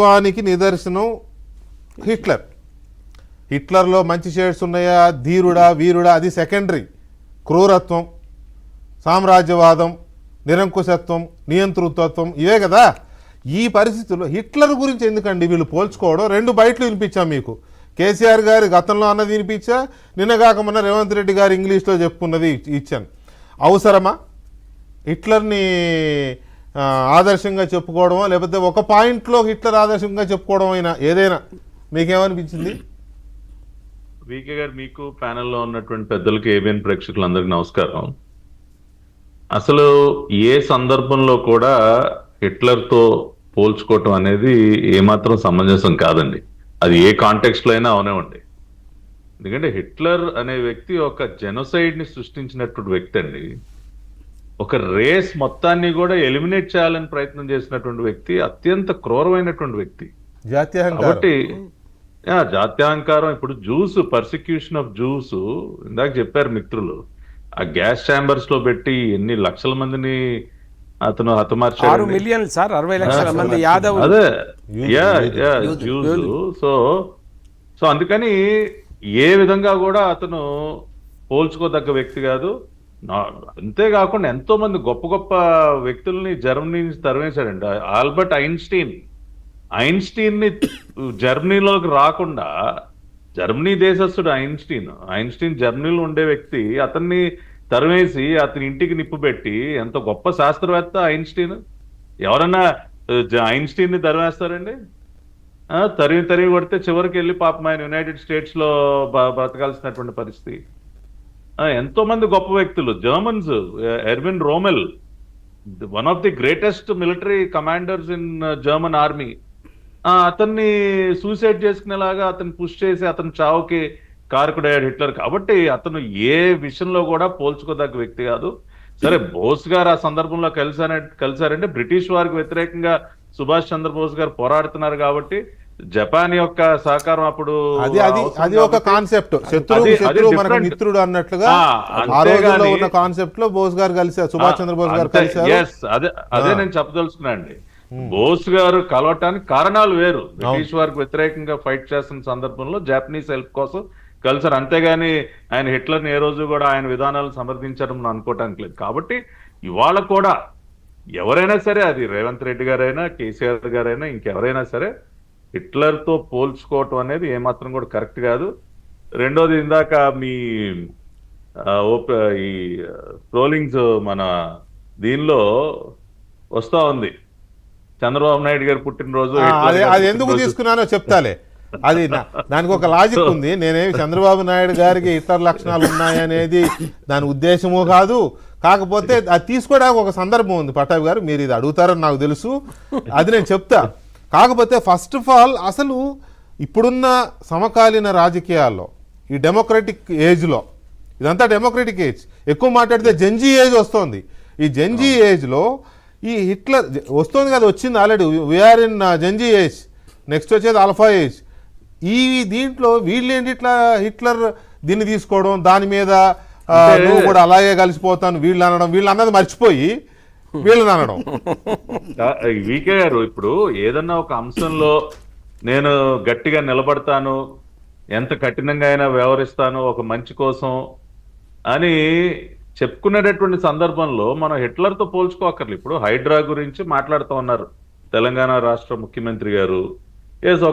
వానికి నిదర్శనం హిట్లర్. హిట్లర్లో మంచి షేడ్స్ ఉన్నాయా, ధీరుడా వీరుడా, అది సెకండరీ. క్రూరత్వం, సామ్రాజ్యవాదం, నిరంకుశత్వం, నియంతృత్వం, ఇవే కదా. ఈ పరిస్థితుల్లో హిట్లర్ గురించి ఎందుకండి వీళ్ళు పోల్చుకోవడం? రెండు బయటలు వినిపించాం మీకు. కేసీఆర్ గారి గతంలో అన్నది వినిపించా, నిన్నగాక మొన్న రేవంత్ రెడ్డి గారు ఇంగ్లీష్లో చెప్పుకున్నది ఇచ్చాను. అవసరమా హిట్లర్ని ఆదర్శంగా చెప్పుకోవడమో, లేకపోతే ఒక పాయింట్లో హిట్లర్ ఆదర్శంగా చెప్పుకోవడం అయినా ఏదైనా మీకేమనిపించింది? వీకే గారు, మీకు ప్యానెల్లో ఉన్నటువంటి పెద్దలకి, ఏబిఎన్ ప్రేక్షకులందరికీ నమస్కారం. అసలు ఏ సందర్భంలో కూడా హిట్లర్తో పోల్చుకోవటం అనేది ఏమాత్రం సమంజసం కాదండి. అది ఏ కాంటెక్స్ట్ లో అయినా అవనివ్వండి. ఎందుకంటే హిట్లర్ అనే వ్యక్తి ఒక జెనోసైడ్ ని సృష్టించినటువంటి వ్యక్తి అండి. ఒక రేస్ మొత్తాన్ని కూడా ఎలిమినేట్ చేయాలని ప్రయత్నం చేసినటువంటి వ్యక్తి, అత్యంత క్రూరమైనటువంటి వ్యక్తి. కాబట్టి జాత్యహంకారం. ఇప్పుడు జూస్, పర్సిక్యూషన్ ఆఫ్ జూస్ ఇందాక చెప్పారు మిత్రులు, ఆ గ్యాస్ ఛాంబర్స్ లో పెట్టి ఎన్ని లక్షల మందిని అతను హతమార్చాడు. 6 మిలియన్లు సార్, 60 లక్షల మంది యాదవ్. అదే సో అందుకని ఏ విధంగా కూడా అతను పోల్చుకోదగ్గ వ్యక్తి కాదు. అంతేకాకుండా ఎంతో మంది గొప్ప గొప్ప వ్యక్తుల్ని జర్మనీ నుంచి తరివేశాడండి. ఆల్బర్ట్ ఐన్స్టీన్ ని జర్మనీలోకి రాకుండా, జర్మనీ దేశస్థుడు ఐన్స్టీన్ జర్మనీలో ఉండే వ్యక్తి, అతన్ని తరివేసి అతని ఇంటికి నిప్పు పెట్టి, ఎంత గొప్ప శాస్త్రవేత్త ఐన్స్టీన్. ఎవరన్నా ఐన్స్టీన్ ని తరివేస్తారండి? తరివి కొడితే చివరికి వెళ్ళి పాపం ఆయన యునైటెడ్ స్టేట్స్ లో బ్రతకాల్సినటువంటి పరిస్థితి. ఎంతో మంది గొప్ప వ్యక్తులు, Germans, Erwin Rommel, one of the greatest military commanders in German army, అతన్ని సూసైడ్ చేసుకునేలాగా అతను పుష్ చేసి అతని చావుకి కారకుడయ్యాడు హిట్లర్. కాబట్టి అతను ఏ విషయంలో కూడా పోల్చుకోదగ్గ వ్యక్తి కాదు. సరే, బోస్ గారు ఆ సందర్భంలో కలిసారంటే బ్రిటిష్ వారికి వ్యతిరేకంగా సుభాష్ చంద్రబోస్ గారు పోరాడుతున్నారు కాబట్టి జపాన్ యొక్క సహకారం అప్పుడు అది ఒక కాన్సెప్ట్. శత్రువు మనకు మిత్రుడు అన్నట్లుగా ఆ రోజుల్లో ఉన్న కాన్సెప్ట్ లో బోస్ గారు కలిసారు, సుభాష్ చంద్రబోస్ గారు కలిసారు. అదే నేను చెప్పదలుచుకున్నా అండి. బోస్ గారు కలవటానికి కారణాలు వేరు. బ్రిటిష్ వారికి వ్యతిరేకంగా ఫైట్ చేస్తున్న సందర్భంలో జాపనీస్ హెల్ప్ కోసం కలిసారు. అంతేగాని ఆయన హిట్లర్ని ఏ రోజు కూడా ఆయన విధానాలను సమర్థించడం అనుకోవటానికి లేదు. కాబట్టి ఇవాళ కూడా ఎవరైనా సరే, అది రేవంత్ రెడ్డి గారైనా, కేసీఆర్ గారైనా, ఇంకెవరైనా సరే, హిట్లర్తో పోల్చుకోవటం అనేది ఏమాత్రం కూడా కరెక్ట్ కాదు. రెండోది, ఇందాక మీ ఈ ట్రోలింగ్స్ మన దీనిలో వస్తా ఉంది, చంద్రబాబు నాయుడు గారు పుట్టినరోజు. అది ఎందుకు తీసుకున్నానో చెప్తాలే. అది దానికి ఒక లాజిక్ ఉంది. నేనేమి చంద్రబాబు నాయుడు గారికి ఇతర లక్షణాలు ఉన్నాయనేది దాని ఉద్దేశమూ కాదు. కాకపోతే అది తీసుకోవడానికి ఒక సందర్భం ఉంది. పట్టాభి గారు, మీరు ఇది అడుగుతారని నాకు తెలుసు, అది నేను చెప్తా. కాకపోతే ఫస్ట్ ఆఫ్ ఆల్, అసలు ఇప్పుడున్న సమకాలీన రాజకీయాల్లో ఈ డెమోక్రటిక్ ఏజ్లో, ఇదంతా డెమోక్రటిక్ ఏజ్, ఎక్కువ మాట్లాడితే జెన్జీ ఏజ్ వస్తుంది. ఈ జెన్జీ ఏజ్లో ఈ హిట్లర్ వస్తుంది కదా, వచ్చింది already. We are in Gen Z age, next వచ్చేది ఆల్ఫా ఏజ్. ఈ దీంట్లో వీళ్ళేంటి ఇట్లా హిట్లర్ దీన్ని తీసుకోవడం, దాని మీద నువ్వు కూడా అలాగే కలిసిపోతాను వీళ్ళు అనడం, వీళ్ళు అన్నది మర్చిపోయి వీళ్ళని అనడం. వీకే గారు, ఇప్పుడు ఏదన్నా ఒక అంశంలో నేను గట్టిగా నిలబడతాను, ఎంత కఠినంగా అయినా వ్యవహరిస్తాను ఒక మంచి కోసం అని చెప్పుకునేటటువంటి సందర్భంలో మనం హిట్లర్తో పోల్చుకోకర్లేదు. ఇప్పుడు హైడ్రా గురించి మాట్లాడుతూ ఉన్నారు తెలంగాణ రాష్ట్ర ముఖ్యమంత్రి గారు.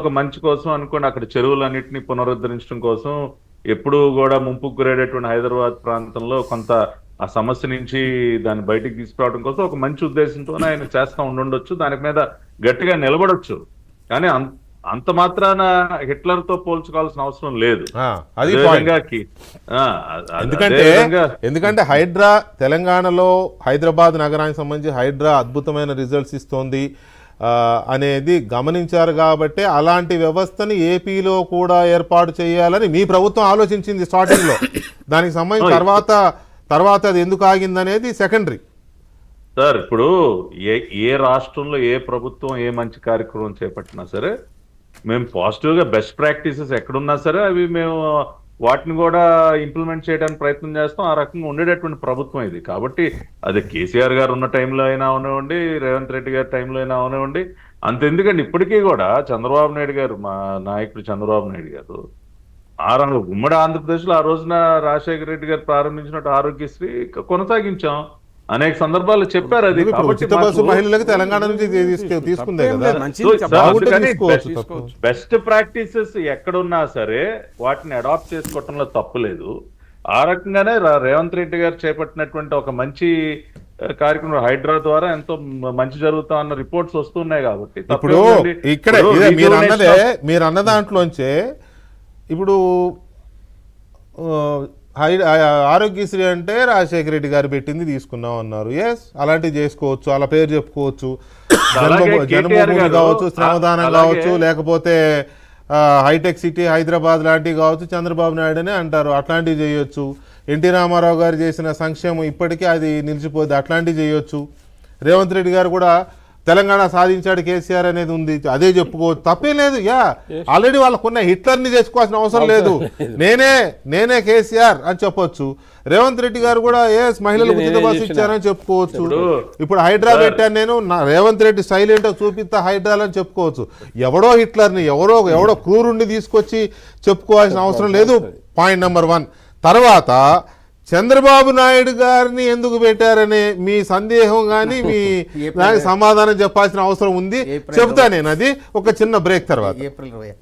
ఒక మంచి కోసం అనుకోండి, అక్కడ చెరువులన్నింటినీ పునరుద్ధరించడం కోసం, ఎప్పుడు కూడా ముంపుకు గురేటటువంటి హైదరాబాద్ ప్రాంతంలో కొంత ఆ సమస్య నుంచి దాన్ని బయటికి తీసుకురావడం కోసం ఒక మంచి ఉద్దేశంతోనే ఆయన చేస్తూ ఉండొచ్చు, దాని మీద గట్టిగా నిలబడొచ్చు. కానీ అంత మాత్రాన హిట్లర్ తో పోల్చుకోవాల్సిన అవసరం లేదు. ఎందుకంటే హైడ్రా తెలంగాణలో, హైదరాబాద్ నగరానికి సంబంధించి హైడ్రా అద్భుతమైన రిజల్ట్స్ ఇస్తోంది అనేది గమనించారు. కాబట్టి అలాంటి వ్యవస్థని ఏపీలో కూడా ఏర్పాటు చేయాలని మీ ప్రభుత్వం ఆలోచించింది స్టార్టింగ్ లో. దానికి సంబంధించి తర్వాత అది ఎందుకు ఆగిందనేది సెకండరీ. సార్, ఇప్పుడు ఏ రాష్ట్రంలో ఏ ప్రభుత్వం ఏ మంచి కార్యక్రమం చేపట్టినా సరే, మేము పాజిటివ్ గా బెస్ట్ ప్రాక్టీసెస్ ఎక్కడున్నా సరే అవి మేము వాటిని కూడా ఇంప్లిమెంట్ చేయడానికి ప్రయత్నం చేస్తాం. ఆ రకంగా ఉండేటటువంటి ప్రభుత్వం ఇది. కాబట్టి అది కేసీఆర్ గారు ఉన్న టైంలో అయినా అవనివ్వండి, రేవంత్ రెడ్డి గారి టైంలో అయినా అవనివ్వండి, అంతెందుకండి ఇప్పటికీ కూడా చంద్రబాబు నాయుడు గారు, మా నాయకుడు చంద్రబాబు నాయుడు గారు ఉమ్మడి ఆంధ్రప్రదేశ్ లో ఆ రోజున రాజశేఖర రెడ్డి గారు ప్రారంభించినట్టు ఆరోగ్యశ్రీ కొనసాగించాం. అనేక సందర్భాల్లో చెప్పారు అది. ఇప్పుడు కాబట్టి ఉచిత బస్సు మహిళలకు తెలంగాణ నుంచి తీసుకుందే కదా. మంచిది చెప్పాలి. బాగుంటే అందుకని తీసుకోవచ్చు, తప్పు. బెస్ట్ ప్రాక్టీసెస్ ఎక్కడున్నా సరే వాటిని అడాప్ట్ చేసుకోవటంలో తప్పు లేదు. ఆ రకంగానే రేవంత్ రెడ్డి గారు చేపట్టినటువంటి ఒక మంచి కార్యక్రమం హైడ్రా ద్వారా ఎంతో మంచి జరుగుతా అన్న రిపోర్ట్స్ వస్తున్నాయి కాబట్టి ఇప్పుడు ఇక్కడ మీరు అన్న దాంట్లోంచే ఇప్పుడు ఆరోగ్యశ్రీ అంటే రాజశేఖర రెడ్డి గారు పెట్టింది తీసుకున్నాం అన్నారు. ఎస్, అలాంటివి చేసుకోవచ్చు, అలా పేరు చెప్పుకోవచ్చు. జన్మభూమి కావచ్చు, శ్రమదానం కావచ్చు, లేకపోతే హైటెక్ సిటీ హైదరాబాద్ లాంటివి కావచ్చు, చంద్రబాబు నాయుడు అనే అంటారు, అట్లాంటివి చేయొచ్చు. ఎన్టీ రామారావు గారు చేసిన సంక్షేమం ఇప్పటికీ అది నిలిచిపోద్ది, అట్లాంటివి చేయొచ్చు. రేవంత్ రెడ్డి గారు కూడా తెలంగాణ సాధించాడు కేసీఆర్ అనేది ఉంది, అదే చెప్పుకోవచ్చు, తప్పేం లేదు. ఆల్రెడీ వాళ్ళకున్న హిట్లర్ని చేసుకోవాల్సిన అవసరం లేదు. నేనే కేసీఆర్ అని చెప్పొచ్చు. రేవంత్ రెడ్డి గారు కూడా మహిళలకు ఉచిత బస్సు ఇచ్చారని చెప్పుకోవచ్చు. ఇప్పుడు హైడ్రా పెట్టాను నేను, రేవంత్ రెడ్డి స్టైల్ ఏంటో చూపిస్తా హైడ్రాలని చెప్పుకోవచ్చు. ఎవడో హిట్లర్ని ఎవడో క్రూరుణ్ణి తీసుకొచ్చి చెప్పుకోవాల్సిన అవసరం లేదు. Point number 1. తర్వాత చంద్రబాబు నాయుడు గారిని ఎందుకు పెట్టారనే మీ సందేహం కానీ మీ దానికి సమాధానం చెప్పాల్సిన అవసరం ఉంది. చెబుతా నేను అది ఒక చిన్న బ్రేక్ తర్వాత. ఏప్రిల్ 20